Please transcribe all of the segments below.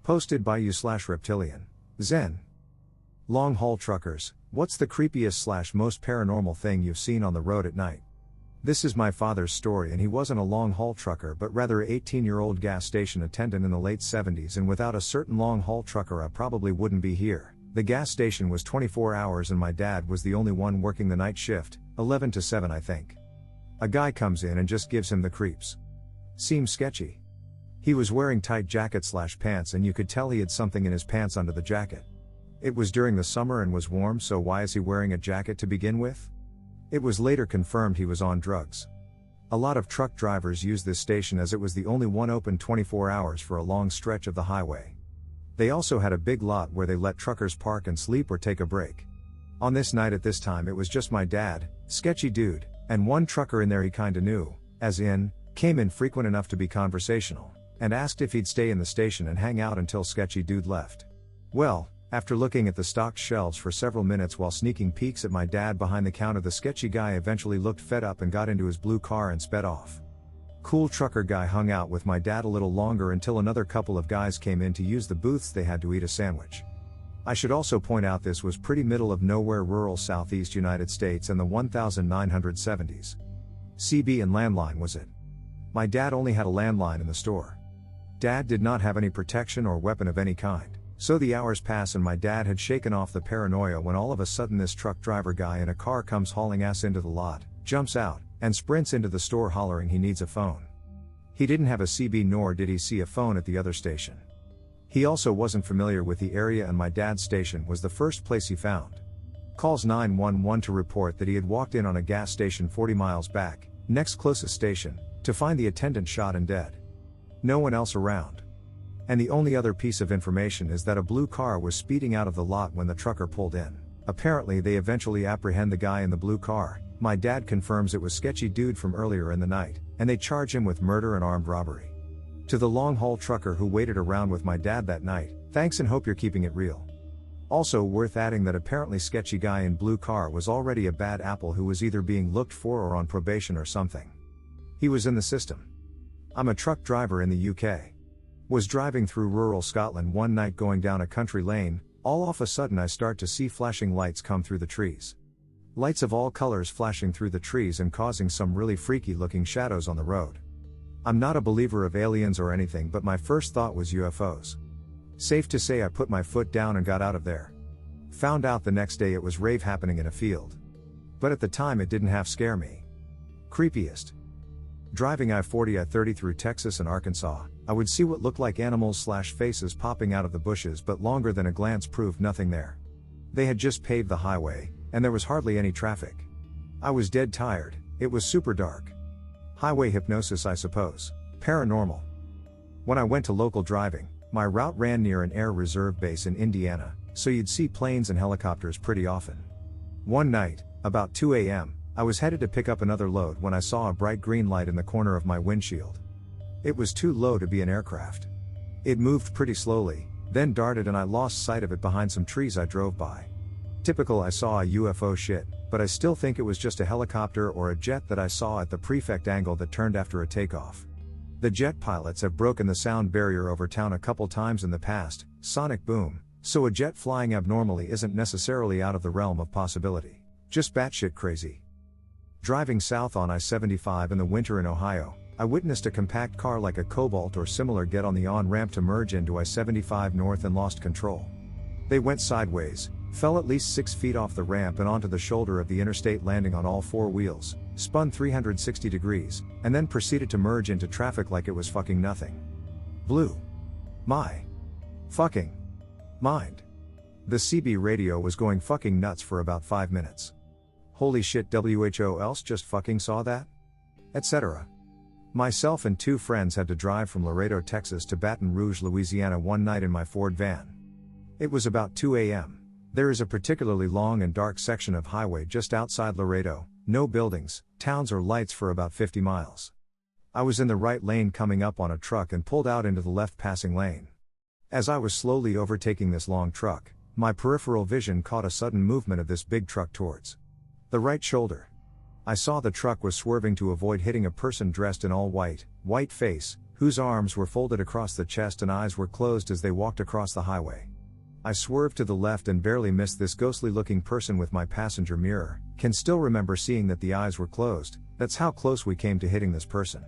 Posted by you/reptilian. Zen. Long haul truckers, what's the creepiest / most paranormal thing you've seen on the road at night? This is my father's story, and he wasn't a long haul trucker but rather an 18-year-old gas station attendant in the late 70s, and without a certain long haul trucker I probably wouldn't be here. The gas station was 24 hours and my dad was the only one working the night shift, 11 to 7 I think. A guy comes in and just gives him the creeps. Seems sketchy. He was wearing tight jacket/pants and you could tell he had something in his pants under the jacket. It was during the summer and was warm, so why is he wearing a jacket to begin with? It was later confirmed he was on drugs. A lot of truck drivers use this station as it was the only one open 24 hours for a long stretch of the highway. They also had a big lot where they let truckers park and sleep or take a break. On this night at this time it was just my dad, sketchy dude, and one trucker in there he kinda knew, as in, came in frequent enough to be conversational, and asked if he'd stay in the station and hang out until sketchy dude left. Well, after looking at the stocked shelves for several minutes while sneaking peeks at my dad behind the counter, the sketchy guy eventually looked fed up and got into his blue car and sped off. Cool trucker guy hung out with my dad a little longer until another couple of guys came in to use the booths they had to eat a sandwich. I should also point out this was pretty middle of nowhere rural southeast United States in the 1970s. CB and landline was it. My dad only had a landline in the store. Dad did not have any protection or weapon of any kind, so the hours pass and my dad had shaken off the paranoia when all of a sudden this truck driver guy in a car comes hauling ass into the lot, jumps out, and sprints into the store hollering he needs a phone. He didn't have a CB nor did he see a phone at the other station. He also wasn't familiar with the area and my dad's station was the first place he found. Calls 911 to report that he had walked in on a gas station 40 miles back, next closest station, to find the attendant shot and dead. No one else around. And the only other piece of information is that a blue car was speeding out of the lot when the trucker pulled in. Apparently they eventually apprehend the guy in the blue car. My dad confirms it was sketchy dude from earlier in the night, and they charge him with murder and armed robbery. To the long haul trucker who waited around with my dad that night, thanks and hope you're keeping it real. Also worth adding that apparently sketchy guy in blue car was already a bad apple who was either being looked for or on probation or something. He was in the system. I'm a truck driver in the UK. Was driving through rural Scotland one night going down a country lane, all of a sudden I start to see flashing lights come through the trees. Lights of all colors flashing through the trees and causing some really freaky looking shadows on the road. I'm not a believer of aliens or anything, but my first thought was UFOs. Safe to say I put my foot down and got out of there. Found out the next day it was rave happening in a field. But at the time it didn't half scare me. Creepiest. Driving I-40/I-30 through Texas and Arkansas, I would see what looked like animals/faces popping out of the bushes, but longer than a glance proved nothing there. They had just paved the highway, and there was hardly any traffic. I was dead tired, it was super dark. Highway hypnosis I suppose. Paranormal. When I went to local driving, my route ran near an air reserve base in Indiana, so you'd see planes and helicopters pretty often. One night, about 2 a.m., I was headed to pick up another load when I saw a bright green light in the corner of my windshield. It was too low to be an aircraft. It moved pretty slowly, then darted and I lost sight of it behind some trees I drove by. Typical I saw a UFO shit, but I still think it was just a helicopter or a jet that I saw at the prefect angle that turned after a takeoff. The jet pilots have broken the sound barrier over town a couple times in the past, sonic boom, so a jet flying abnormally isn't necessarily out of the realm of possibility. Just batshit crazy. Driving south on I-75 in the winter in Ohio, I witnessed a compact car like a Cobalt or similar get on the on-ramp to merge into I-75 north and lost control. They went sideways, fell at least 6 feet off the ramp and onto the shoulder of the interstate, landing on all four wheels, spun 360 degrees, and then proceeded to merge into traffic like it was fucking nothing. Blew my fucking mind. The CB radio was going fucking nuts for about 5 minutes. Holy shit, WHO else just fucking saw that? Etc. Myself and 2 friends had to drive from Laredo, Texas to Baton Rouge, Louisiana one night in my Ford van. It was about 2 a.m. There is a particularly long and dark section of highway just outside Laredo, no buildings, towns or lights for about 50 miles. I was in the right lane coming up on a truck and pulled out into the left passing lane. As I was slowly overtaking this long truck, my peripheral vision caught a sudden movement of this big truck towards the right shoulder. I saw the truck was swerving to avoid hitting a person dressed in all white, white face, whose arms were folded across the chest and eyes were closed as they walked across the highway. I swerved to the left and barely missed this ghostly looking person with my passenger mirror, can still remember seeing that the eyes were closed. That's how close we came to hitting this person.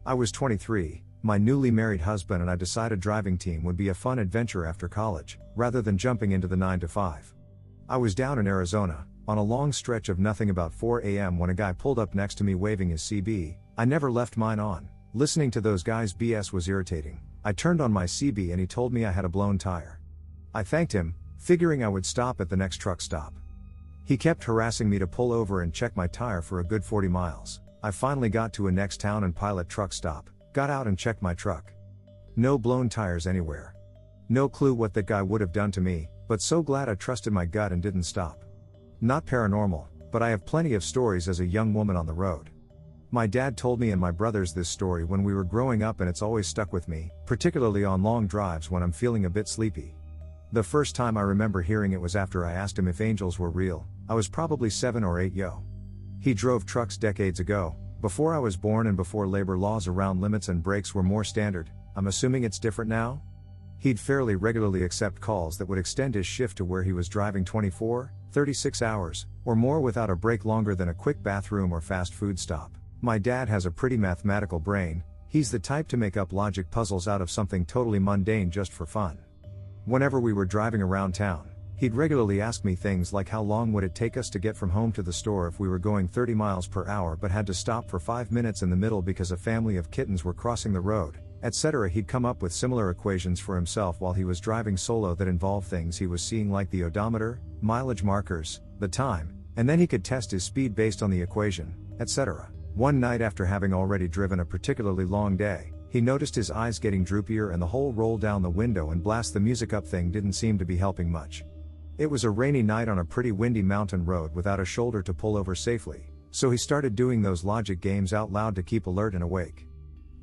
I was 23, my newly married husband, and I decided driving team would be a fun adventure after college, rather than jumping into the 9 to 5. I was down in Arizona, on a long stretch of nothing about 4 a.m. when a guy pulled up next to me waving his CB. I never left mine on. Listening to those guys BS was irritating. I turned on my CB and he told me I had a blown tire. I thanked him, figuring I would stop at the next truck stop. He kept harassing me to pull over and check my tire for a good 40 miles. I finally got to a next town and pilot truck stop, got out and checked my truck. No blown tires anywhere. No clue what that guy would have done to me, but so glad I trusted my gut and didn't stop. Not paranormal, but I have plenty of stories as a young woman on the road. My dad told me and my brothers this story when we were growing up, and it's always stuck with me, particularly on long drives when I'm feeling a bit sleepy. The first time I remember hearing it was after I asked him if angels were real. I was probably 7 or 8 yo. He drove trucks decades ago, before I was born and before labor laws around limits and brakes were more standard. I'm assuming it's different now? He'd fairly regularly accept calls that would extend his shift to where he was driving 24, 36 hours, or more without a break longer than a quick bathroom or fast food stop. My dad has a pretty mathematical brain. He's the type to make up logic puzzles out of something totally mundane just for fun. Whenever we were driving around town, he'd regularly ask me things like how long would it take us to get from home to the store if we were going 30 miles per hour but had to stop for 5 minutes in the middle because a family of kittens were crossing the road, etc. He'd come up with similar equations for himself while he was driving solo that involved things he was seeing like the odometer, mileage markers, the time, and then he could test his speed based on the equation, etc. One night after having already driven a particularly long day, he noticed his eyes getting droopier and the whole roll down the window and blast the music up thing didn't seem to be helping much. It was a rainy night on a pretty windy mountain road without a shoulder to pull over safely, so he started doing those logic games out loud to keep alert and awake.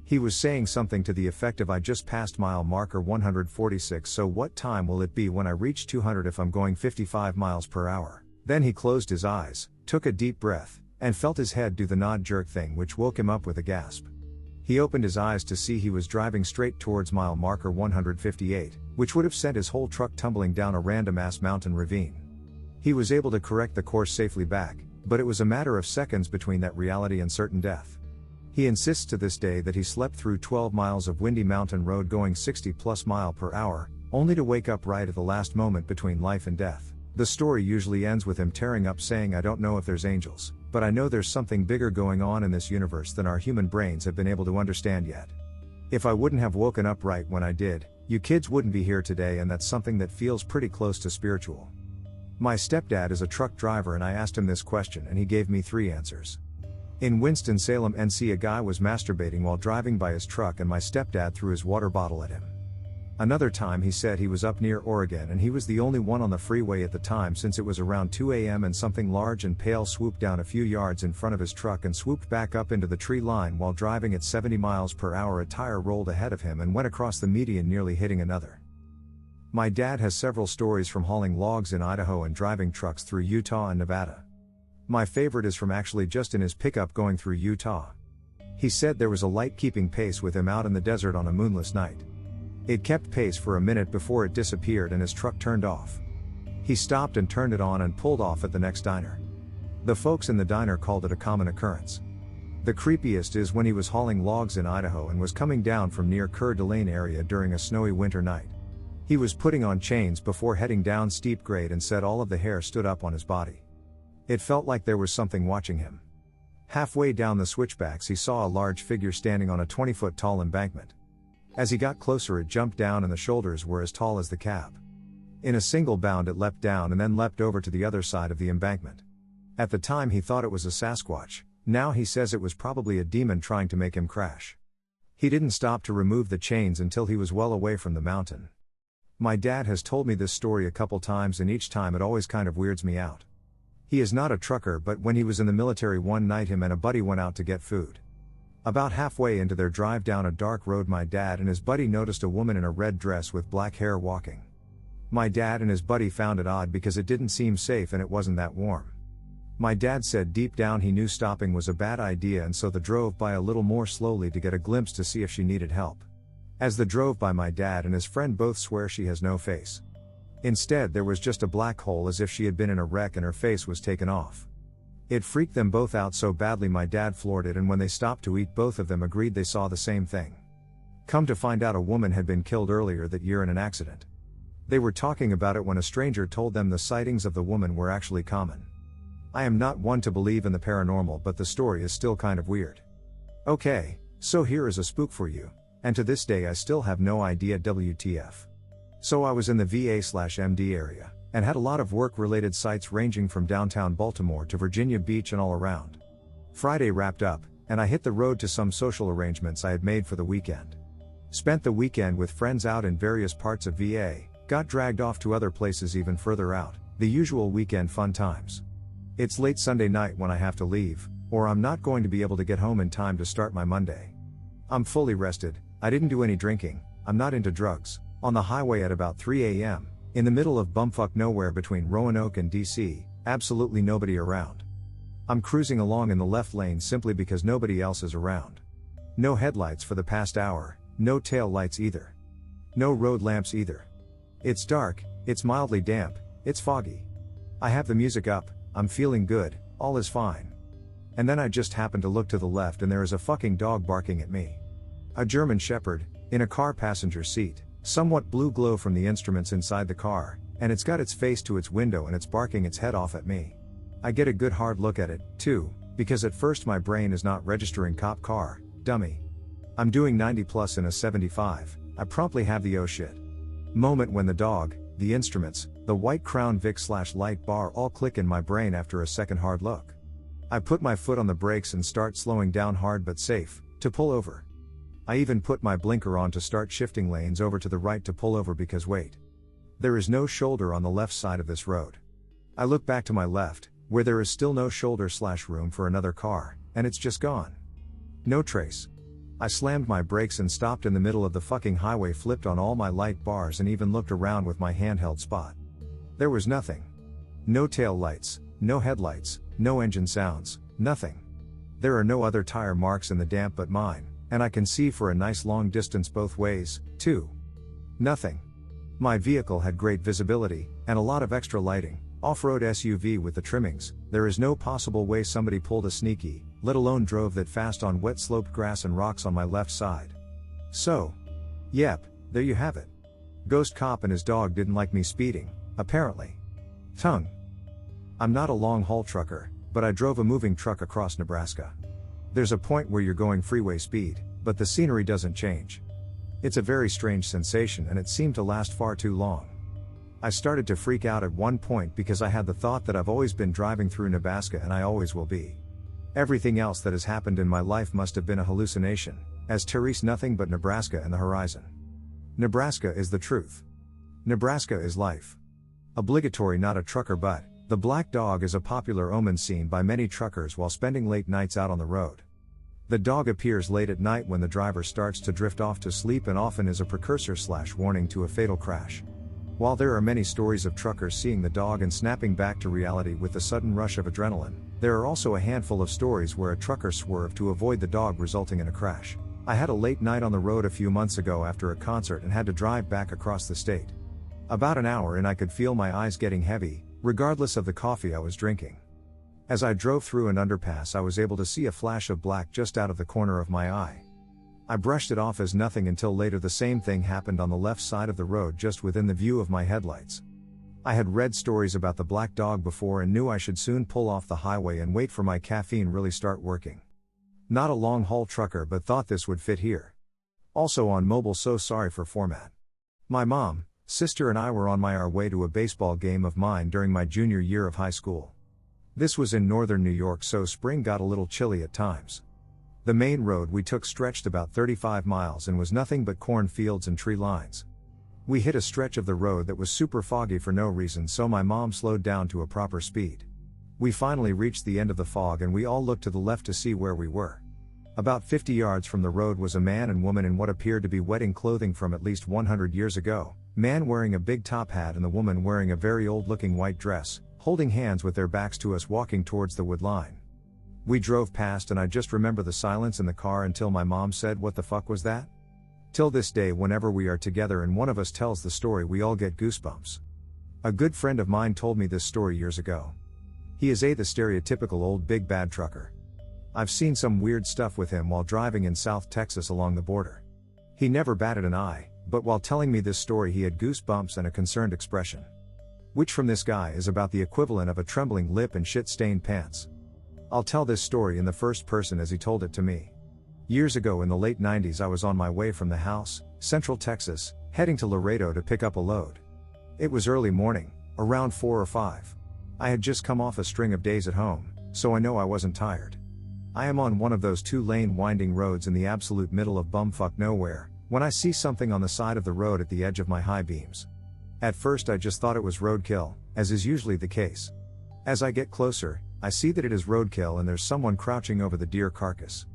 He was saying something to the effect of, I just passed mile marker 146, so what time will it be when I reach 200 if I'm going 55 miles per hour? Then he closed his eyes, took a deep breath, and felt his head do the nod jerk thing, which woke him up with a gasp. He opened his eyes to see he was driving straight towards mile marker 158, which would have sent his whole truck tumbling down a random-ass mountain ravine. He was able to correct the course safely back, but it was a matter of seconds between that reality and certain death. He insists to this day that he slept through 12 miles of windy mountain road going 60+ miles per hour, only to wake up right at the last moment between life and death. The story usually ends with him tearing up saying, I don't know if there's angels, but I know there's something bigger going on in this universe than our human brains have been able to understand yet. If I wouldn't have woken up right when I did, you kids wouldn't be here today, and that's something that feels pretty close to spiritual. My stepdad is a truck driver, and I asked him this question and he gave me 3 answers. In Winston-Salem, NC, a guy was masturbating while driving by his truck and my stepdad threw his water bottle at him. Another time he said he was up near Oregon and he was the only one on the freeway at the time since it was around 2 a.m. and something large and pale swooped down a few yards in front of his truck and swooped back up into the tree line while driving at 70 miles per hour. A tire rolled ahead of him and went across the median, nearly hitting another. My dad has several stories from hauling logs in Idaho and driving trucks through Utah and Nevada. My favorite is from actually just in his pickup going through Utah. He said there was a light keeping pace with him out in the desert on a moonless night. It kept pace for a minute before it disappeared and his truck turned off. He stopped and turned it on and pulled off at the next diner. The folks in the diner called it a common occurrence. The creepiest is when he was hauling logs in Idaho and was coming down from near Coeur d'Alene area during a snowy winter night. He was putting on chains before heading down steep grade and said all of the hair stood up on his body. It felt like there was something watching him. Halfway down the switchbacks he saw a large figure standing on a 20-foot tall embankment. As he got closer it jumped down and the shoulders were as tall as the cab. In a single bound it leapt down and then leapt over to the other side of the embankment. At the time he thought it was a Sasquatch, now he says it was probably a demon trying to make him crash. He didn't stop to remove the chains until he was well away from the mountain. My dad has told me this story a couple times and each time it always kind of weirds me out. He is not a trucker, but when he was in the military one night him and a buddy went out to get food. About halfway into their drive down a dark road my dad and his buddy noticed a woman in a red dress with black hair walking. My dad and his buddy found it odd because it didn't seem safe and it wasn't that warm. My dad said deep down he knew stopping was a bad idea, and so they drove by a little more slowly to get a glimpse to see if she needed help. As they drove by, my dad and his friend both swear she has no face. Instead, there was just a black hole, as if she had been in a wreck and her face was taken off. It freaked them both out so badly my dad floored it, and when they stopped to eat, both of them agreed they saw the same thing. Come to find out, a woman had been killed earlier that year in an accident. They were talking about it when a stranger told them the sightings of the woman were actually common. I am not one to believe in the paranormal, but the story is still kind of weird. Okay, so here is a spook for you, and to this day I still have no idea WTF. So I was in the VA/MD area, and had a lot of work-related sites ranging from downtown Baltimore to Virginia Beach and all around. Friday wrapped up, and I hit the road to some social arrangements I had made for the weekend. Spent the weekend with friends out in various parts of VA, got dragged off to other places even further out, the usual weekend fun times. It's late Sunday night when I have to leave, or I'm not going to be able to get home in time to start my Monday. I'm fully rested, I didn't do any drinking, I'm not into drugs. On the highway at about 3 a.m., in the middle of bumfuck nowhere between Roanoke and DC, absolutely nobody around. I'm cruising along in the left lane simply because nobody else is around. No headlights for the past hour, no tail lights either. No road lamps either. It's dark, it's mildly damp, it's foggy. I have the music up, I'm feeling good, all is fine. And then I just happen to look to the left and there is a fucking dog barking at me. A German Shepherd, in a car passenger seat, somewhat blue glow from the instruments inside the car, and it's got its face to its window and it's barking its head off at me. I get a good hard look at it, too, because at first my brain is not registering cop car, dummy. I'm doing 90 plus in a 75, I promptly have the oh shit moment when the dog, the instruments, the white Crown Vic/light bar all click in my brain after a second hard look. I put my foot on the brakes and start slowing down hard but safe, to pull over. I even put my blinker on to start shifting lanes over to the right to pull over because wait. There is no shoulder on the left side of this road. I look back to my left, where there is still no shoulder/room for another car, and it's just gone. No trace. I slammed my brakes and stopped in the middle of the fucking highway, flipped on all my light bars and even looked around with my handheld spot. There was nothing. No tail lights, no headlights, no engine sounds, nothing. There are no other tire marks in the damp but mine, and I can see for a nice long distance both ways, too. Nothing. My vehicle had great visibility, and a lot of extra lighting, off-road SUV with the trimmings. There is no possible way somebody pulled a sneaky, let alone drove that fast on wet sloped grass and rocks on my left side. So, yep, there you have it. Ghost cop and his dog didn't like me speeding, apparently. Tongue. I'm not a long-haul trucker, but I drove a moving truck across Nebraska. There's a point where you're going freeway speed, but the scenery doesn't change. It's a very strange sensation, and it seemed to last far too long. I started to freak out at one point because I had the thought that I've always been driving through Nebraska and I always will be. Everything else that has happened in my life must have been a hallucination, as Therese nothing but Nebraska and the horizon. Nebraska is the truth. Nebraska is life. Obligatory, not a trucker, but the black dog is a popular omen seen by many truckers while spending late nights out on the road. The dog appears late at night when the driver starts to drift off to sleep and often is a precursor/warning to a fatal crash. While there are many stories of truckers seeing the dog and snapping back to reality with the sudden rush of adrenaline, there are also a handful of stories where a trucker swerved to avoid the dog, resulting in a crash. I had a late night on the road a few months ago after a concert and had to drive back across the state. About an hour in, I could feel my eyes getting heavy, regardless of the coffee I was drinking. As I drove through an underpass, I was able to see a flash of black just out of the corner of my eye. I brushed it off as nothing until later the same thing happened on the left side of the road just within the view of my headlights. I had read stories about the black dog before and knew I should soon pull off the highway and wait for my caffeine really start working. Not a long-haul trucker, but thought this would fit here. Also on mobile, so sorry for format. My mom, sister and I were on our way to a baseball game of mine during my junior year of high school. This was in northern New York, so spring got a little chilly at times. The main road we took stretched about 35 miles and was nothing but cornfields and tree lines. We hit a stretch of the road that was super foggy for no reason, so my mom slowed down to a proper speed. We finally reached the end of the fog and we all looked to the left to see where we were. About 50 yards from the road was a man and woman in what appeared to be wedding clothing from at least 100 years ago, man wearing a big top hat and the woman wearing a very old-looking white dress, holding hands with their backs to us walking towards the wood line. We drove past and I just remember the silence in the car until my mom said, "What the fuck was that?" Till this day, whenever we are together and one of us tells the story, we all get goosebumps. A good friend of mine told me this story years ago. He is the stereotypical old big bad trucker. I've seen some weird stuff with him while driving in South Texas along the border. He never batted an eye, but while telling me this story he had goosebumps and a concerned expression. Which from this guy is about the equivalent of a trembling lip and shit-stained pants. I'll tell this story in the first person as he told it to me. Years ago in the late 90s I was on my way from the house, Central Texas, heading to Laredo to pick up a load. It was early morning, around 4 or 5. I had just come off a string of days at home, so I know I wasn't tired. I am on one of those 2-lane winding roads in the absolute middle of bumfuck nowhere, when I see something on the side of the road at the edge of my high beams. At first I just thought it was roadkill, as is usually the case. As I get closer, I see that it is roadkill and there's someone crouching over the deer carcass.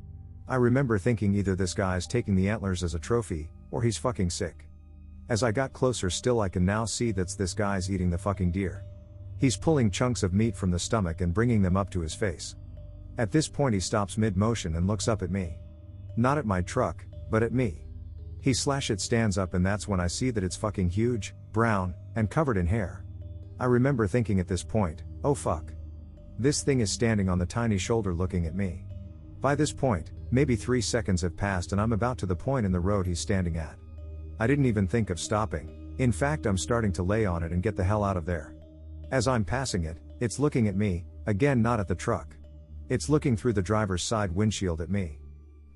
I remember thinking either this guy's taking the antlers as a trophy, or he's fucking sick. As I got closer still I can now see that's this guy's eating the fucking deer. He's pulling chunks of meat from the stomach and bringing them up to his face. At this point he stops mid-motion and looks up at me. Not at my truck, but at me. It stands up and that's when I see that it's fucking huge, brown, and covered in hair. I remember thinking at this point, oh fuck. This thing is standing on the tiny shoulder looking at me. By this point, maybe 3 seconds have passed and I'm about to the point in the road he's standing at. I didn't even think of stopping. In fact, I'm starting to lay on it and get the hell out of there. As I'm passing it, it's looking at me, again not at the truck. It's looking through the driver's side windshield at me.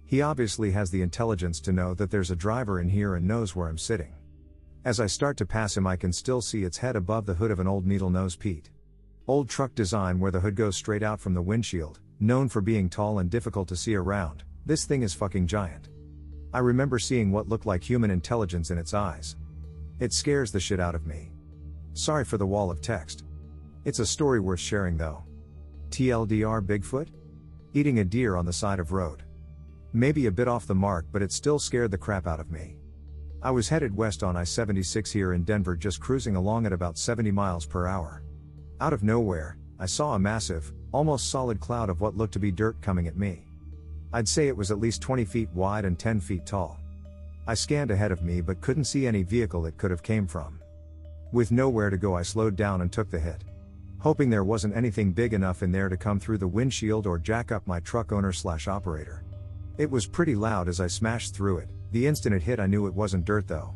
He obviously has the intelligence to know that there's a driver in here and knows where I'm sitting. As I start to pass him I can still see its head above the hood of an old needle-nose Pete. Old truck design where the hood goes straight out from the windshield, known for being tall and difficult to see around. This thing is fucking giant. I remember seeing what looked like human intelligence in its eyes. It scares the shit out of me. Sorry for the wall of text. It's a story worth sharing though. TLDR Bigfoot? Eating a deer on the side of road. Maybe a bit off the mark but it still scared the crap out of me. I was headed west on I-76 here in Denver just cruising along at about 70 miles per hour. Out of nowhere, I saw a massive, almost solid cloud of what looked to be dirt coming at me. I'd say it was at least 20 feet wide and 10 feet tall. I scanned ahead of me but couldn't see any vehicle it could have came from. With nowhere to go I slowed down and took the hit. Hoping there wasn't anything big enough in there to come through the windshield or jack up my truck owner/operator. It was pretty loud as I smashed through it. The instant it hit I knew it wasn't dirt though.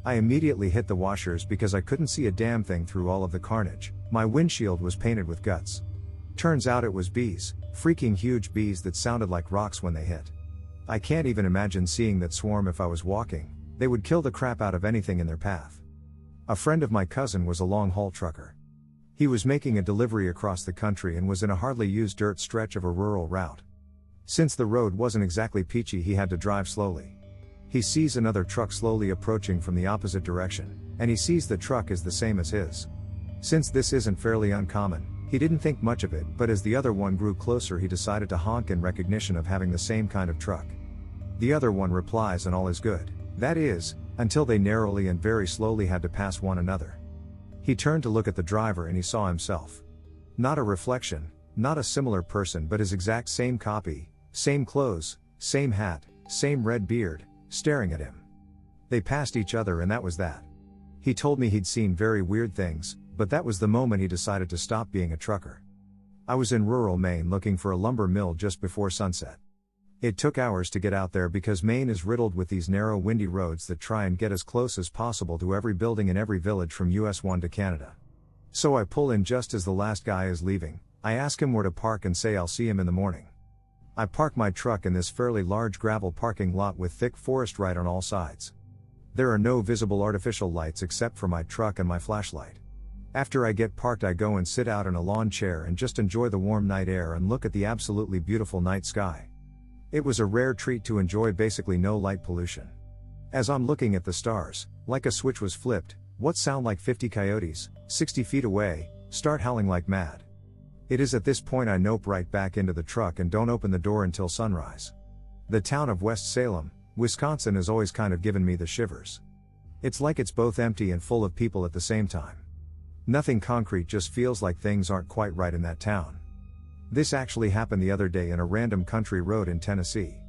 I immediately hit the washers because I couldn't see a damn thing through all of the carnage. My windshield was painted with guts. Turns out it was bees, freaking huge bees that sounded like rocks when they hit. I can't even imagine seeing that swarm if I was walking. They would kill the crap out of anything in their path. A friend of my cousin was a long-haul trucker. He was making a delivery across the country and was in a hardly used dirt stretch of a rural route. Since the road wasn't exactly peachy he had to drive slowly. He sees another truck slowly approaching from the opposite direction, and he sees the truck is the same as his. Since this isn't fairly uncommon, he didn't think much of it, but as the other one grew closer he decided to honk in recognition of having the same kind of truck. The other one replies and all is good. That is, until they narrowly and very slowly had to pass one another. He turned to look at the driver and he saw himself. Not a reflection, not a similar person but his exact same copy, same clothes, same hat, same red beard, staring at him. They passed each other and that was that. He told me he'd seen very weird things, but that was the moment he decided to stop being a trucker. I was in rural Maine looking for a lumber mill just before sunset. It took hours to get out there because Maine is riddled with these narrow windy roads that try and get as close as possible to every building in every village from US 1 to Canada. So I pull in just as the last guy is leaving. I ask him where to park and say I'll see him in the morning. I park my truck in this fairly large gravel parking lot with thick forest right on all sides. There are no visible artificial lights except for my truck and my flashlight. After I get parked I go and sit out in a lawn chair and just enjoy the warm night air and look at the absolutely beautiful night sky. It was a rare treat to enjoy basically no light pollution. As I'm looking at the stars, like a switch was flipped, what sound like 50 coyotes, 60 feet away, start howling like mad. It is at this point I nope right back into the truck and don't open the door until sunrise. The town of West Salem, Wisconsin has always kind of given me the shivers. It's like it's both empty and full of people at the same time. Nothing concrete, just feels like things aren't quite right in that town. This actually happened the other day in a random country road in Tennessee.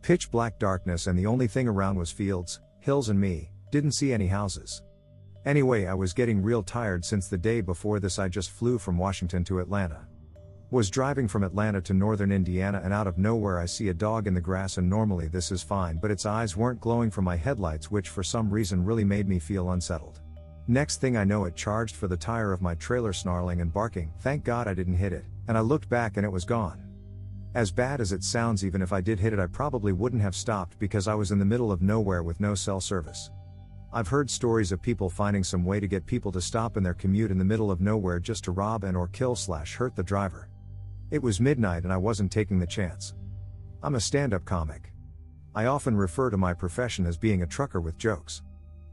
Pitch black darkness and the only thing around was fields, hills and me, didn't see any houses. Anyway, I was getting real tired since the day before this I just flew from Washington to Atlanta. Was driving from Atlanta to northern Indiana and out of nowhere I see a dog in the grass, and normally this is fine, but its eyes weren't glowing from my headlights, which for some reason really made me feel unsettled. Next thing I know, it charged for the tire of my trailer, snarling and barking. Thank God I didn't hit it, and I looked back and it was gone. As bad as it sounds, even if I did hit it I probably wouldn't have stopped because I was in the middle of nowhere with no cell service. I've heard stories of people finding some way to get people to stop in their commute in the middle of nowhere just to rob and or kill/hurt the driver. It was midnight and I wasn't taking the chance. I'm a stand-up comic. I often refer to my profession as being a trucker with jokes.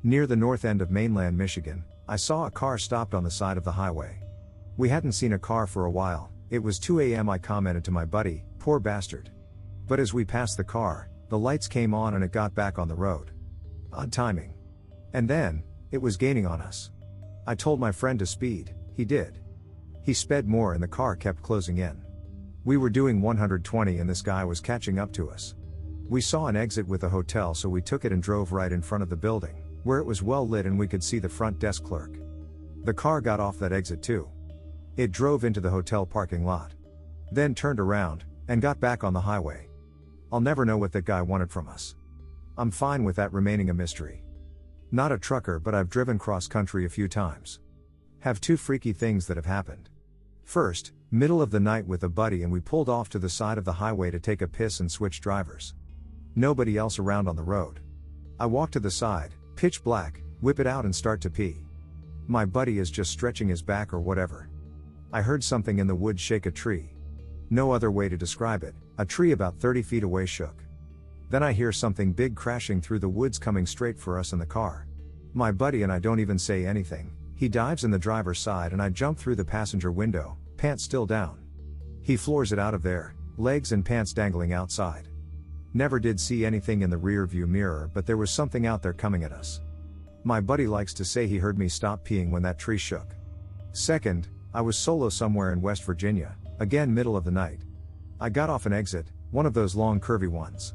Near the north end of mainland Michigan, I saw a car stopped on the side of the highway. We hadn't seen a car for a while. It was 2 a.m. I commented to my buddy, "Poor bastard." But as we passed the car, the lights came on and it got back on the road. Odd timing. And then, it was gaining on us. I told my friend to speed, he did. He sped more and the car kept closing in. We were doing 120 and this guy was catching up to us. We saw an exit with a hotel, so we took it and drove right in front of the building, where it was well lit and we could see the front desk clerk. The car got off that exit too. It drove into the hotel parking lot. Then turned around, and got back on the highway. I'll never know what that guy wanted from us. I'm fine with that remaining a mystery. Not a trucker, but I've driven cross country a few times. Have two freaky things that have happened. First, middle of the night with a buddy and we pulled off to the side of the highway to take a piss and switch drivers. Nobody else around on the road. I walk to the side, pitch black, whip it out and start to pee. My buddy is just stretching his back or whatever. I heard something in the woods shake a tree. No other way to describe it, a tree about 30 feet away shook. Then I hear something big crashing through the woods coming straight for us in the car. My buddy and I don't even say anything. He dives in the driver's side and I jump through the passenger window, pants still down. He floors it out of there, legs and pants dangling outside. Never did see anything in the rear view mirror, but there was something out there coming at us. My buddy likes to say he heard me stop peeing when that tree shook. Second, I was solo somewhere in West Virginia, again middle of the night. I got off an exit, one of those long curvy ones.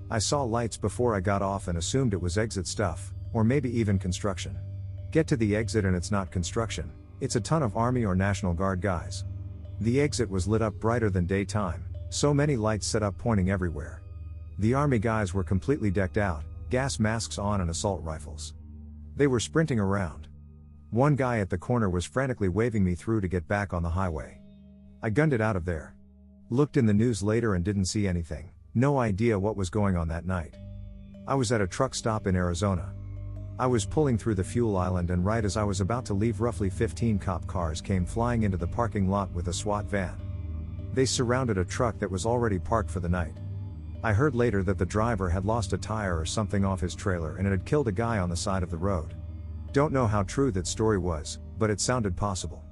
I saw lights before I got off and assumed it was exit stuff, or maybe even construction. Get to the exit and it's not construction, it's a ton of Army or National Guard guys. The exit was lit up brighter than daytime, so many lights set up pointing everywhere. The Army guys were completely decked out, gas masks on and assault rifles. They were sprinting around. One guy at the corner was frantically waving me through to get back on the highway. I gunned it out of there. Looked in the news later and didn't see anything, no idea what was going on that night. I was at a truck stop in Arizona. I was pulling through the fuel island and right as I was about to leave, roughly 15 cop cars came flying into the parking lot with a SWAT van. They surrounded a truck that was already parked for the night. I heard later that the driver had lost a tire or something off his trailer and it had killed a guy on the side of the road. Don't know how true that story was, but it sounded possible.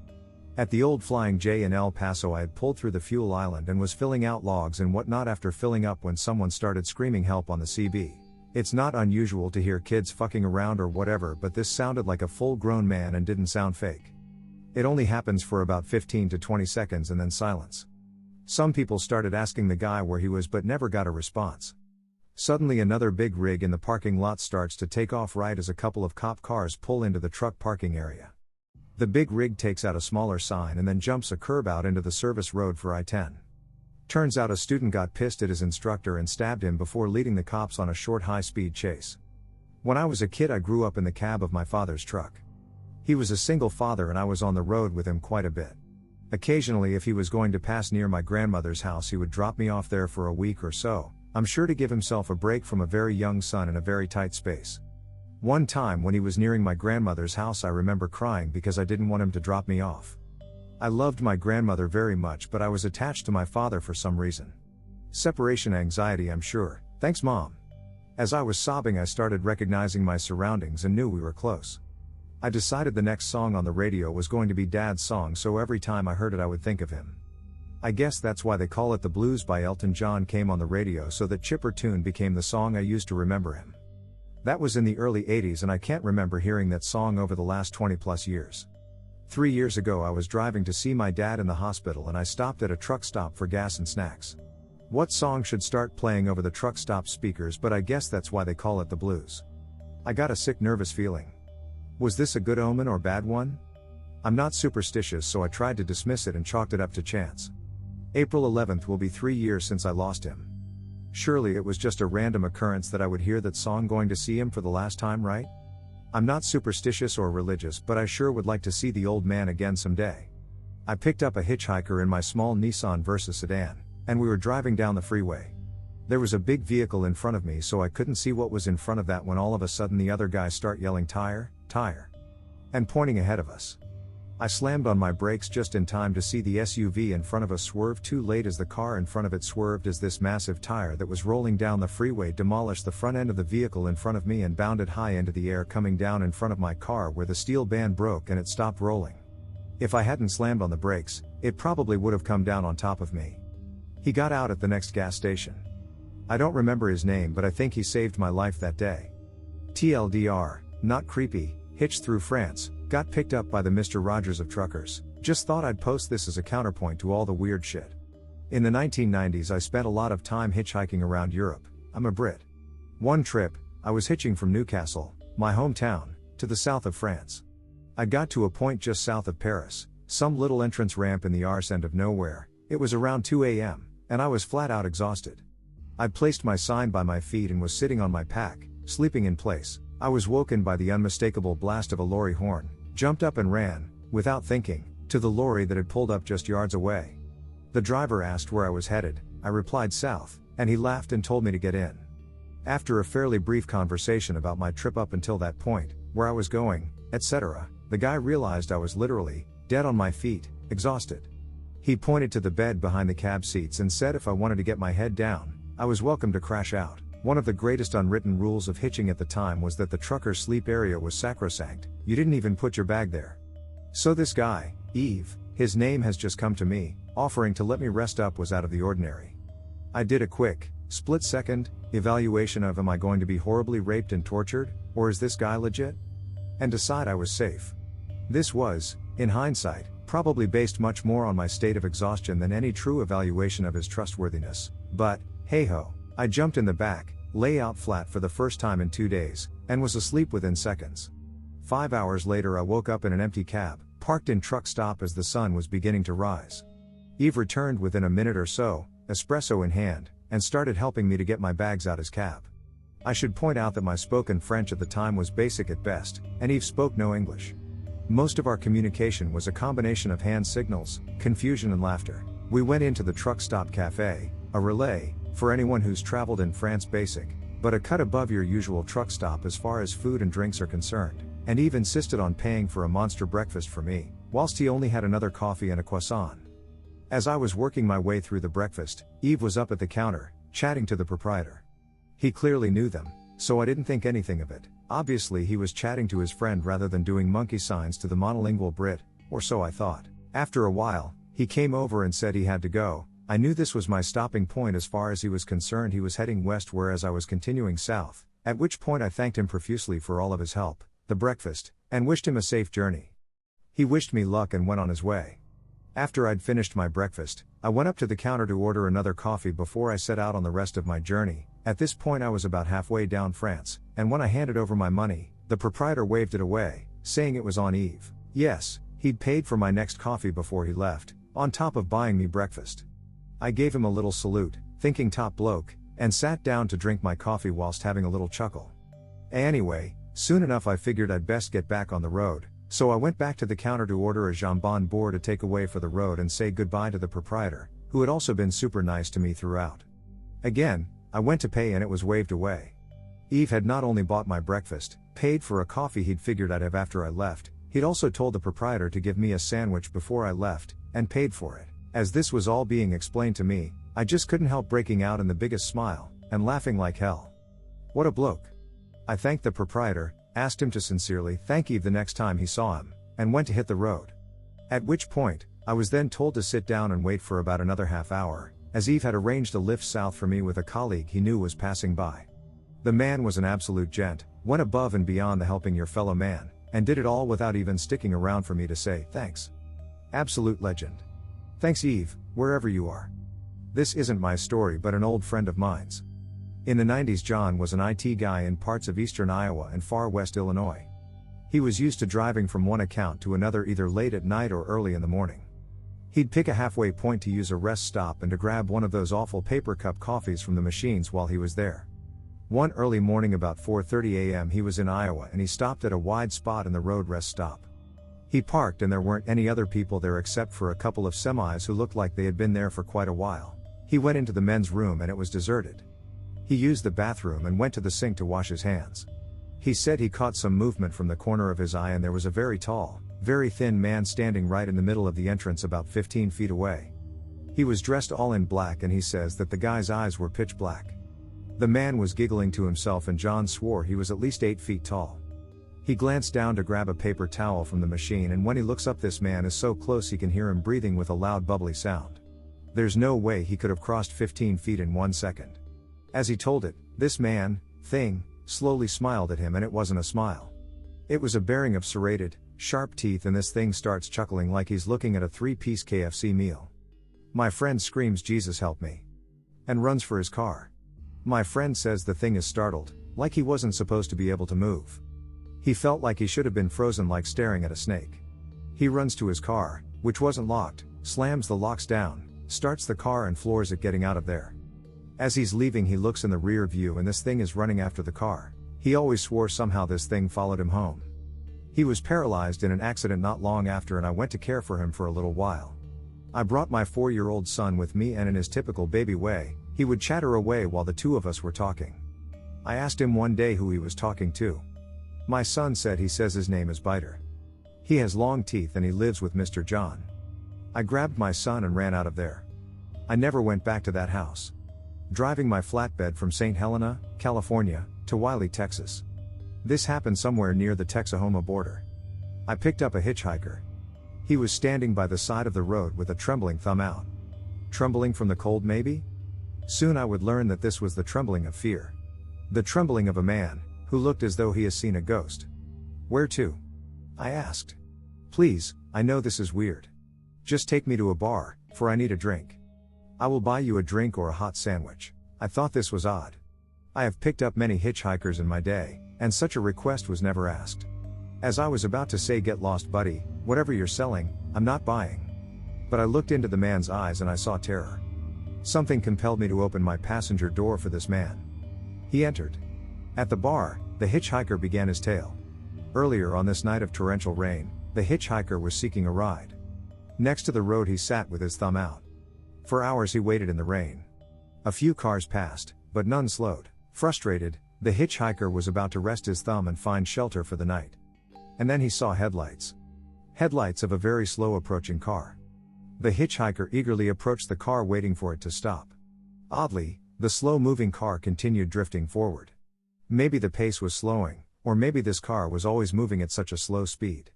At the old Flying J in El Paso, I had pulled through the fuel island and was filling out logs and whatnot after filling up when someone started screaming help on the CB. It's not unusual to hear kids fucking around or whatever, but this sounded like a full-grown man and didn't sound fake. It only happens for about 15 to 20 seconds and then silence. Some people started asking the guy where he was but never got a response. Suddenly another big rig in the parking lot starts to take off right as a couple of cop cars pull into the truck parking area. The big rig takes out a smaller sign and then jumps a curb out into the service road for I-10. Turns out a student got pissed at his instructor and stabbed him before leading the cops on a short high-speed chase. When I was a kid I grew up in the cab of my father's truck. He was a single father and I was on the road with him quite a bit. Occasionally if he was going to pass near my grandmother's house he would drop me off there for a week or so, I'm sure to give himself a break from a very young son in a very tight space. One time when he was nearing my grandmother's house I remember crying because I didn't want him to drop me off. I loved my grandmother very much but I was attached to my father for some reason. Separation anxiety, I'm sure, thanks Mom. As I was sobbing I started recognizing my surroundings and knew we were close. I decided the next song on the radio was going to be Dad's song, so every time I heard it I would think of him. I guess that's why they call it The Blues by Elton John came on the radio, so that chipper tune became the song I used to remember him. That was in the early 80s and I can't remember hearing that song over the last 20 plus years. 3 years ago I was driving to see my dad in the hospital and I stopped at a truck stop for gas and snacks. What song should start playing over the truck stop speakers, but I guess that's why they call it the blues. I got a sick nervous feeling. Was this a good omen or bad one? I'm not superstitious, so I tried to dismiss it and chalked it up to chance. April 11th will be 3 years since I lost him. Surely it was just a random occurrence that I would hear that song going to see him for the last time, right? I'm not superstitious or religious, but I sure would like to see the old man again someday. I picked up a hitchhiker in my small Nissan Versa sedan, and we were driving down the freeway. There was a big vehicle in front of me, so I couldn't see what was in front of that when all of a sudden the other guys start yelling tire, tire, and pointing ahead of us. I slammed on my brakes just in time to see the SUV in front of us swerve too late as the car in front of it swerved as this massive tire that was rolling down the freeway demolished the front end of the vehicle in front of me and bounded high into the air, coming down in front of my car where the steel band broke and it stopped rolling. If I hadn't slammed on the brakes, it probably would have come down on top of me. He got out at the next gas station. I don't remember his name, but I think he saved my life that day. TLDR, not creepy, hitched through France, got picked up by the Mr. Rogers of truckers. Just thought I'd post this as a counterpoint to all the weird shit. In the 1990s I spent a lot of time hitchhiking around Europe. I'm a Brit. One trip, I was hitching from Newcastle, my hometown, to the south of France. I got to a point just south of Paris, some little entrance ramp in the arse end of nowhere. It was around 2 a.m, and I was flat out exhausted. I'd placed my sign by my feet and was sitting on my pack, sleeping in place. I was woken by the unmistakable blast of a lorry horn, jumped up and ran, without thinking, to the lorry that had pulled up just yards away. The driver asked where I was headed. I replied south, and he laughed and told me to get in. After a fairly brief conversation about my trip up until that point, where I was going, etc., the guy realized I was literally dead on my feet, exhausted. He pointed to the bed behind the cab seats and said if I wanted to get my head down, I was welcome to crash out. One of the greatest unwritten rules of hitching at the time was that the trucker's sleep area was sacrosanct. You didn't even put your bag there. So this guy, Eve, his name has just come to me, offering to let me rest up was out of the ordinary. I did a quick, split-second, evaluation of am I going to be horribly raped and tortured, or is this guy legit? And decide I was safe. This was, in hindsight, probably based much more on my state of exhaustion than any true evaluation of his trustworthiness, but, hey-ho. I jumped in the back, lay out flat for the first time in 2 days, and was asleep within seconds. 5 hours later I woke up in an empty cab, parked in truck stop as the sun was beginning to rise. Eve returned within a minute or so, espresso in hand, and started helping me to get my bags out his cab. I should point out that my spoken French at the time was basic at best, and Eve spoke no English. Most of our communication was a combination of hand signals, confusion and laughter. We went into the truck stop cafe, a relay, for anyone who's traveled in France basic, but a cut above your usual truck stop as far as food and drinks are concerned, and Eve insisted on paying for a monster breakfast for me, whilst he only had another coffee and a croissant. As I was working my way through the breakfast, Eve was up at the counter, chatting to the proprietor. He clearly knew them, so I didn't think anything of it. Obviously he was chatting to his friend rather than doing monkey signs to the monolingual Brit, or so I thought. After a while, he came over and said he had to go. I knew this was my stopping point as far as he was concerned. He was heading west whereas I was continuing south, at which point I thanked him profusely for all of his help, the breakfast, and wished him a safe journey. He wished me luck and went on his way. After I'd finished my breakfast, I went up to the counter to order another coffee before I set out on the rest of my journey. At this point I was about halfway down France, and when I handed over my money, the proprietor waved it away, saying it was on Eve. Yes, he'd paid for my next coffee before he left, on top of buying me breakfast. I gave him a little salute, thinking top bloke, and sat down to drink my coffee whilst having a little chuckle. Anyway, soon enough I figured I'd best get back on the road, so I went back to the counter to order a jambon beurre to take away for the road and say goodbye to the proprietor, who had also been super nice to me throughout. Again, I went to pay and it was waved away. Eve had not only bought my breakfast, paid for a coffee he'd figured I'd have after I left, he'd also told the proprietor to give me a sandwich before I left, and paid for it. As this was all being explained to me, I just couldn't help breaking out in the biggest smile, and laughing like hell. What a bloke. I thanked the proprietor, asked him to sincerely thank Eve the next time he saw him, and went to hit the road. At which point, I was then told to sit down and wait for about another half hour, as Eve had arranged a lift south for me with a colleague he knew was passing by. The man was an absolute gent, went above and beyond the helping your fellow man, and did it all without even sticking around for me to say, thanks. Absolute legend. Thanks Eve, wherever you are. This isn't my story but an old friend of mine's. In the 90s John was an IT guy in parts of eastern Iowa and far west Illinois. He was used to driving from one account to another either late at night or early in the morning. He'd pick a halfway point to use a rest stop and to grab one of those awful paper cup coffees from the machines while he was there. One early morning about 4:30 a.m. he was in Iowa and he stopped at a wide spot in the road rest stop. He parked and there weren't any other people there except for a couple of semis who looked like they had been there for quite a while. He went into the men's room and it was deserted. He used the bathroom and went to the sink to wash his hands. He said he caught some movement from the corner of his eye and there was a very tall, very thin man standing right in the middle of the entrance about 15 feet away. He was dressed all in black and he says that the guy's eyes were pitch black. The man was giggling to himself and John swore he was at least 8 feet tall. He glanced down to grab a paper towel from the machine and when he looks up this man is so close he can hear him breathing with a loud bubbly sound. There's no way he could have crossed 15 feet in 1 second. As he told it, this man, thing, slowly smiled at him and it wasn't a smile. It was a bearing of serrated, sharp teeth and this thing starts chuckling like he's looking at a 3-piece KFC meal. My friend screams Jesus help me. And runs for his car. My friend says the thing is startled, like he wasn't supposed to be able to move. He felt like he should have been frozen like staring at a snake. He runs to his car, which wasn't locked, slams the locks down, starts the car and floors it getting out of there. As he's leaving he looks in the rear view and this thing is running after the car. He always swore somehow this thing followed him home. He was paralyzed in an accident not long after and I went to care for him for a little while. I brought my 4-year-old son with me and in his typical baby way, he would chatter away while the two of us were talking. I asked him one day who he was talking to. My son said he says his name is Biter. He has long teeth and he lives with Mr. John. I grabbed my son and ran out of there. I never went back to that house. Driving my flatbed from St. Helena, California, to Wiley, Texas. This happened somewhere near the Texahoma border. I picked up a hitchhiker. He was standing by the side of the road with a trembling thumb out. Trembling from the cold maybe? Soon I would learn that this was the trembling of fear. The trembling of a man, who looked as though he has seen a ghost. Where to? I asked. Please, I know this is weird. Just take me to a bar, for I need a drink. I will buy you a drink or a hot sandwich. I thought this was odd. I have picked up many hitchhikers in my day, and such a request was never asked. As I was about to say get lost buddy, whatever you're selling, I'm not buying. But I looked into the man's eyes and I saw terror. Something compelled me to open my passenger door for this man. He entered. At the bar, the hitchhiker began his tale. Earlier on this night of torrential rain, the hitchhiker was seeking a ride. Next to the road he sat with his thumb out. For hours he waited in the rain. A few cars passed, but none slowed. Frustrated, the hitchhiker was about to rest his thumb and find shelter for the night. And then he saw headlights. Headlights of a very slow approaching car. The hitchhiker eagerly approached the car waiting for it to stop. Oddly, the slow-moving car continued drifting forward. Maybe the pace was slowing, or maybe this car was always moving at such a slow speed.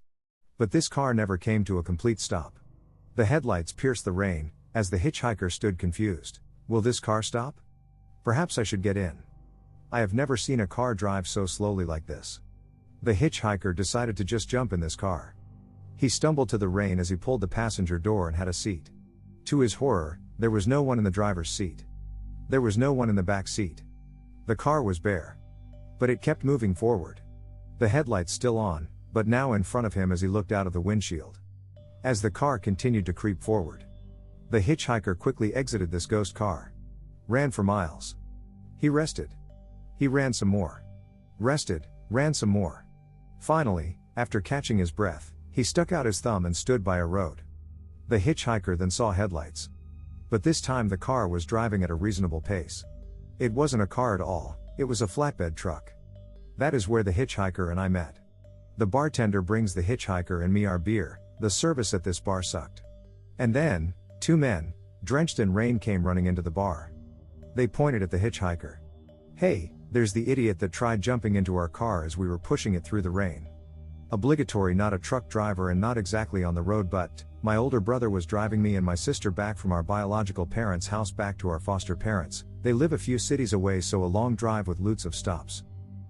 But this car never came to a complete stop. The headlights pierced the rain, as the hitchhiker stood confused. Will this car stop? Perhaps I should get in. I have never seen a car drive so slowly like this. The hitchhiker decided to just jump in this car. He stumbled to the rain as he pulled the passenger door and had a seat. To his horror, there was no one in the driver's seat. There was no one in the back seat. The car was bare. But it kept moving forward. The headlights still on, but now in front of him as he looked out of the windshield. As the car continued to creep forward, the hitchhiker quickly exited this ghost car. Ran for miles. He rested. He ran some more. Rested, ran some more. Finally, after catching his breath, he stuck out his thumb and stood by a road. The hitchhiker then saw headlights. But this time the car was driving at a reasonable pace. It wasn't a car at all, it was a flatbed truck. That is where the hitchhiker and I met. The bartender brings the hitchhiker and me our beer. The service at this bar sucked. And then, 2 men, drenched in rain, came running into the bar. They pointed at the hitchhiker. Hey, there's the idiot that tried jumping into our car as we were pushing it through the rain. Obligatory, not a truck driver and not exactly on the road, but my older brother was driving me and my sister back from our biological parents' house back to our foster parents. They live a few cities away, so a long drive with lots of stops.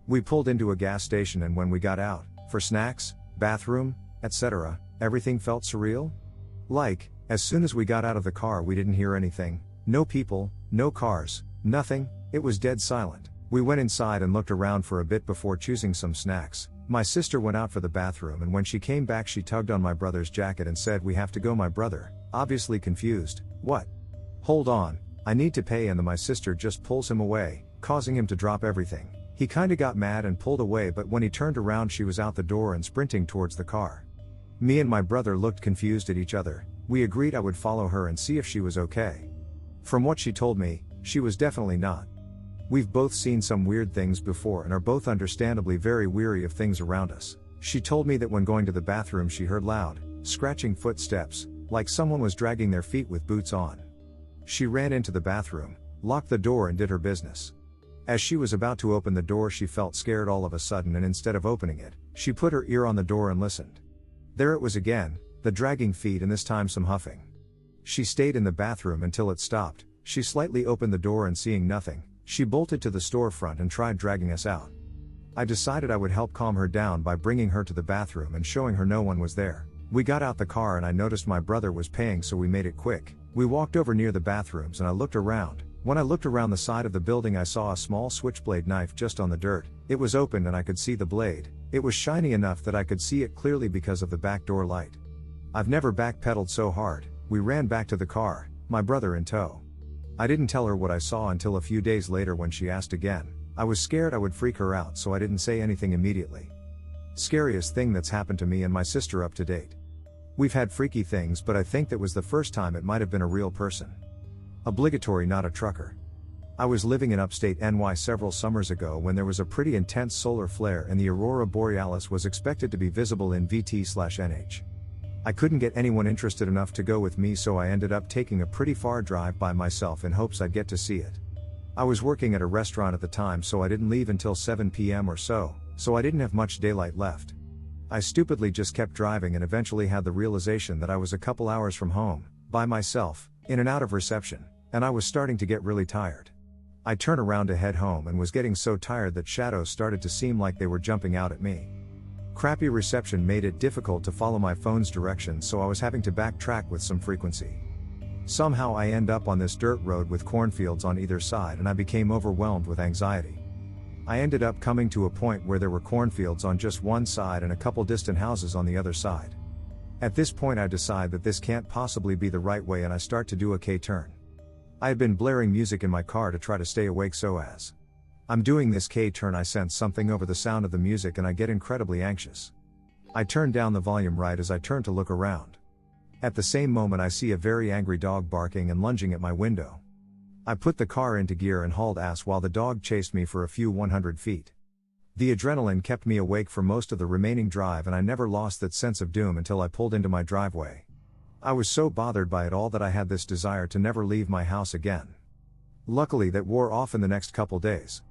We pulled into a gas station and when we got out, for snacks, bathroom, etc., everything felt surreal? Like, as soon as we got out of the car we didn't hear anything, no people, no cars, nothing, it was dead silent. We went inside and looked around for a bit before choosing some snacks. My sister went out for the bathroom and when she came back she tugged on my brother's jacket and said, "We have to go." My brother, obviously confused, "What? Hold on, I need to pay," and my sister just pulls him away, causing him to drop everything. He kinda got mad and pulled away, but when he turned around she was out the door and sprinting towards the car. Me and my brother looked confused at each other. We agreed I would follow her and see if she was okay. From what she told me, she was definitely not. We've both seen some weird things before and are both understandably very weary of things around us. She told me that when going to the bathroom she heard loud, scratching footsteps, like someone was dragging their feet with boots on. She ran into the bathroom, locked the door and did her business. As she was about to open the door she felt scared all of a sudden, and instead of opening it, she put her ear on the door and listened. There it was again, the dragging feet and this time some huffing. She stayed in the bathroom until it stopped. She slightly opened the door and seeing nothing, she bolted to the storefront and tried dragging us out. I decided I would help calm her down by bringing her to the bathroom and showing her no one was there. We got out the car and I noticed my brother was paying, so we made it quick. We walked over near the bathrooms and I looked around. When I looked around the side of the building I saw a small switchblade knife just on the dirt. It was open and I could see the blade. It was shiny enough that I could see it clearly because of the back door light. I've never backpedaled so hard. We ran back to the car, my brother in tow. I didn't tell her what I saw until a few days later when she asked again. I was scared I would freak her out, so I didn't say anything immediately. Scariest thing that's happened to me and my sister up to date. We've had freaky things, but I think that was the first time it might have been a real person. Obligatory, not a trucker. I was living in upstate NY several summers ago when there was a pretty intense solar flare and the aurora borealis was expected to be visible in VT/NH. I couldn't get anyone interested enough to go with me, so I ended up taking a pretty far drive by myself in hopes I'd get to see it. I was working at a restaurant at the time, so I didn't leave until 7 p.m. or so I didn't have much daylight left. I stupidly just kept driving and eventually had the realization that I was a couple hours from home, by myself, in and out of reception, and I was starting to get really tired. I turned around to head home and was getting so tired that shadows started to seem like they were jumping out at me. Crappy reception made it difficult to follow my phone's directions, so I was having to backtrack with some frequency. Somehow I end up on this dirt road with cornfields on either side and I became overwhelmed with anxiety. I ended up coming to a point where there were cornfields on just one side and a couple distant houses on the other side. At this point I decide that this can't possibly be the right way and I start to do a K-turn. I had been blaring music in my car to try to stay awake, so as I'm doing this K-turn I sense something over the sound of the music and I get incredibly anxious. I turn down the volume right as I turn to look around. At the same moment I see a very angry dog barking and lunging at my window. I put the car into gear and hauled ass while the dog chased me for a few 100 feet. The adrenaline kept me awake for most of the remaining drive and I never lost that sense of doom until I pulled into my driveway. I was so bothered by it all that I had this desire to never leave my house again. Luckily that wore off in the next couple days.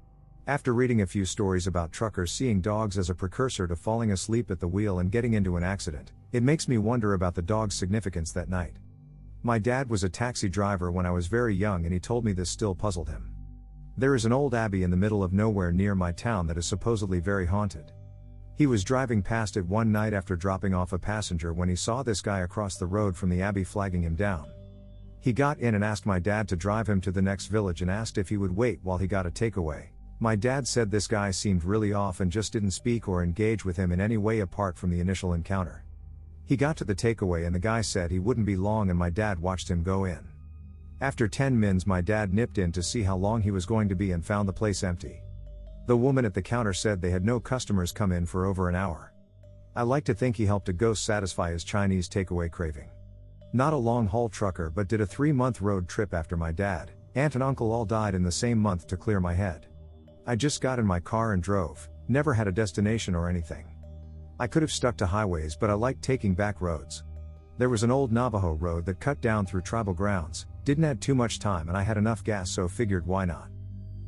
After reading a few stories about truckers seeing dogs as a precursor to falling asleep at the wheel and getting into an accident, it makes me wonder about the dog's significance that night. My dad was a taxi driver when I was very young and he told me this still puzzled him. There is an old abbey in the middle of nowhere near my town that is supposedly very haunted. He was driving past it one night after dropping off a passenger when he saw this guy across the road from the abbey flagging him down. He got in and asked my dad to drive him to the next village and asked if he would wait while he got a takeaway. My dad said this guy seemed really off and just didn't speak or engage with him in any way apart from the initial encounter. He got to the takeaway and the guy said he wouldn't be long and my dad watched him go in. After 10 minutes my dad nipped in to see how long he was going to be and found the place empty. The woman at the counter said they had no customers come in for over an hour. I like to think he helped a ghost satisfy his Chinese takeaway craving. Not a long-haul trucker, but did a 3-month road trip after my dad, aunt and uncle all died in the same month to clear my head. I just got in my car and drove, never had a destination or anything. I could have stuck to highways, but I liked taking back roads. There was an old Navajo road that cut down through tribal grounds, didn't have too much time and I had enough gas, so figured why not.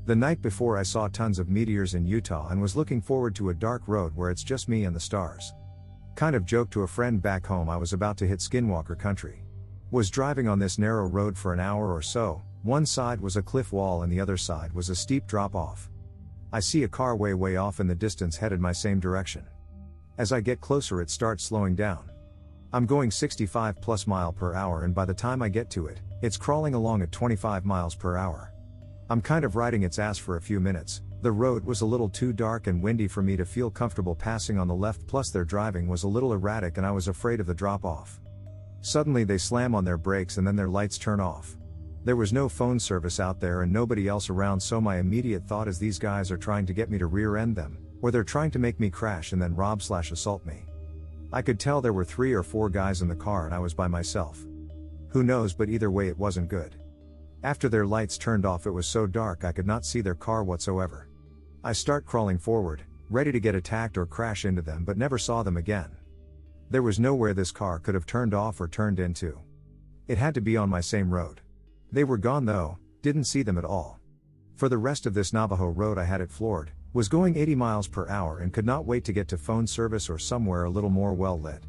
The night before I saw tons of meteors in Utah and was looking forward to a dark road where it's just me and the stars. Kind of joked to a friend back home I was about to hit Skinwalker country. Was driving on this narrow road for an hour or so, one side was a cliff wall and the other side was a steep drop off. I see a car way off in the distance headed my same direction. As I get closer it starts slowing down. I'm going 65 plus mph and by the time I get to it, it's crawling along at 25 miles per hour. I'm kind of riding its ass for a few minutes. The road was a little too dark and windy for me to feel comfortable passing on the left, plus their driving was a little erratic and I was afraid of the drop off. Suddenly they slam on their brakes and then their lights turn off. There was no phone service out there and nobody else around, so my immediate thought is these guys are trying to get me to rear end them, or they're trying to make me crash and then rob/assault me. I could tell there were 3 or 4 guys in the car and I was by myself. Who knows, but either way it wasn't good. After their lights turned off it was so dark I could not see their car whatsoever. I start crawling forward, ready to get attacked or crash into them, but never saw them again. There was nowhere this car could have turned off or turned into. It had to be on my same road. They were gone though, didn't see them at all. For the rest of this Navajo road I had it floored, was going 80 miles per hour and could not wait to get to phone service or somewhere a little more well lit.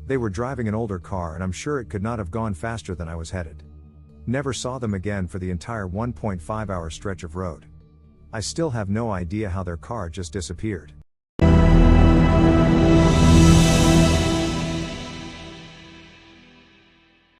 They were driving an older car and I'm sure it could not have gone faster than I was headed. Never saw them again for the entire 1.5 hour stretch of road. I still have no idea how their car just disappeared.